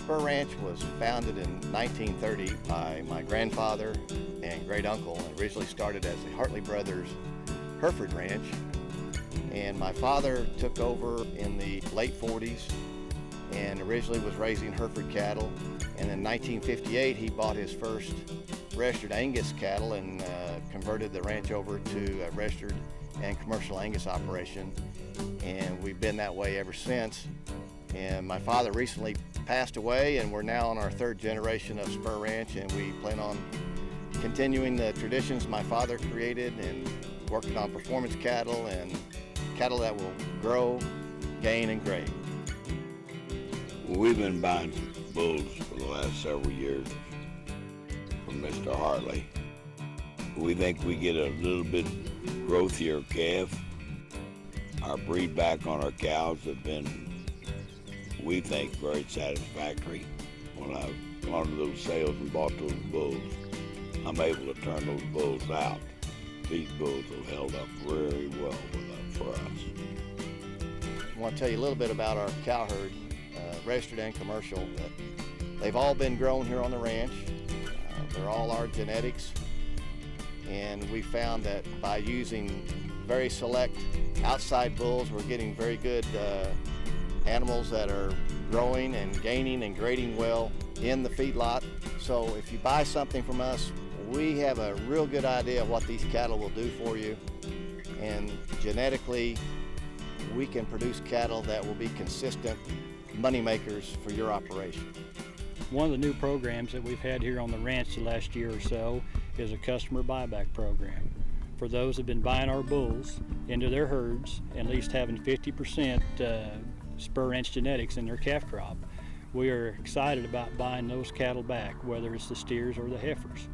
Spur Ranch was founded in 1930 by my grandfather and great uncle, and originally started as the Hartley brothers Hereford Ranch. And my father took over in the late 40s and originally was raising Hereford cattle. And in 1958 he bought his first registered Angus cattle and converted the ranch over to a registered and commercial Angus operation. And we've been that way ever since. And my father recently passed away, and we're now on our third generation of Spur Ranch, and we plan on continuing the traditions my father created and working on performance cattle and cattle that will grow, gain, and grade. We've been buying bulls for the last several years from Mr. Hartley. We think we get a little bit growthier calf. Our breed back on our cows have been, we think, very satisfactory. When I've gone to those sales and bought those bulls, I'm able to turn those bulls out. These bulls have held up very well for us. I want to tell you a little bit about our cow herd, registered and commercial. They've all been grown here on the ranch. They're all our genetics, and we found that by using very select outside bulls, we're getting very good animals that are growing and gaining and grading well in the feedlot. So if you buy something from us, we have a real good idea of what these cattle will do for you. And genetically, we can produce cattle that will be consistent money makers for your operation. One of the new programs that we've had here on the ranch the last year or so is a customer buyback program. For those that have been buying our bulls into their herds and at least having 50% Spur Ranch genetics in their calf crop, we are excited about buying those cattle back, whether it's the steers or the heifers.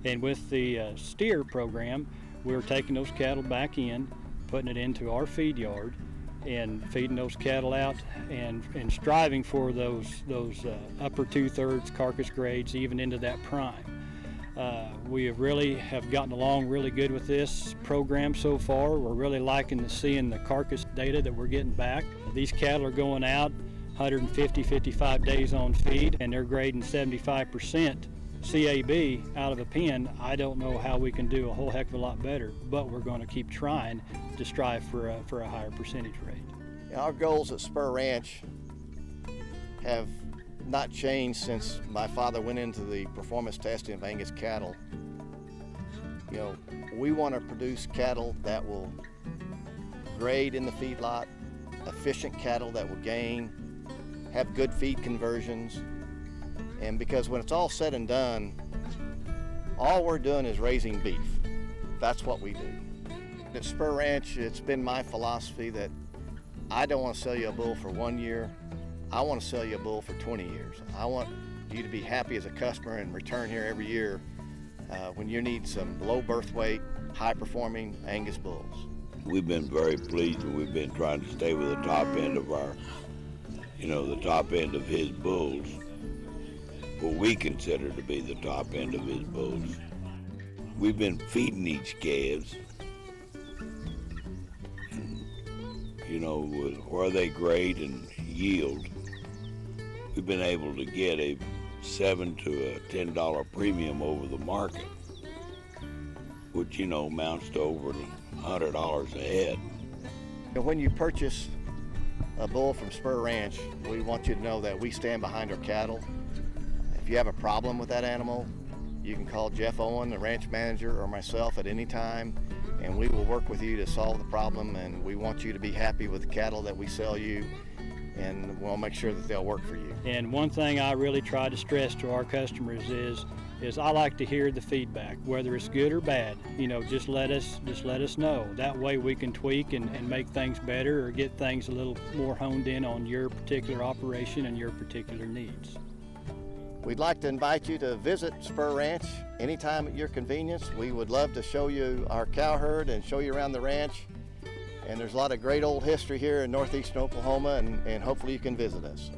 And with the steer program, we're taking those cattle back in, putting it into our feed yard, and feeding those cattle out and striving for those upper 2/3 carcass grades, even into that prime. We have gotten along really good with this program so far. We're really liking seeing the carcass data that we're getting back. These cattle are going out 150, 55 days on feed, and they're grading 75% CAB out of a pen. I don't know how we can do a whole heck of a lot better, but we're going to keep trying to strive for a higher percentage rate. Our goals at Spur Ranch have not changed since my father went into the performance testing of Angus cattle. You know, we want to produce cattle that will grade in the feedlot, efficient cattle that will gain, have good feed conversions, and because when it's all said and done, all we're doing is raising beef. That's what we do. At Spur Ranch, it's been my philosophy that I don't want to sell you a bull for 1 year. I want to sell you a bull for 20 years. I want you to be happy as a customer and return here every year when you need some low birth weight, high performing Angus bulls. We've been very pleased, and we've been trying to stay with the top end of our, the top end of his bulls, what we consider to be the top end of his bulls. We've been feeding each calves, with where they grade and yield. We've been able to get a $7 to $10 premium over the market, which amounts to over $100 a head. When you purchase a bull from Spur Ranch, we want you to know that we stand behind our cattle. If you have a problem with that animal, you can call Jeff Owen, the ranch manager, or myself at any time, and we will work with you to solve the problem. And we want you to be happy with the cattle that we sell you, and we'll make sure that they'll work for you. And one thing I really try to stress to our customers is I like to hear the feedback, whether it's good or bad. Just let us know. That way we can tweak and make things better or get things a little more honed in on your particular operation and your particular needs. We'd like to invite you to visit Spur Ranch anytime at your convenience. We would love to show you our cow herd and show you around the ranch. And there's a lot of great old history here in northeastern Oklahoma, and hopefully you can visit us.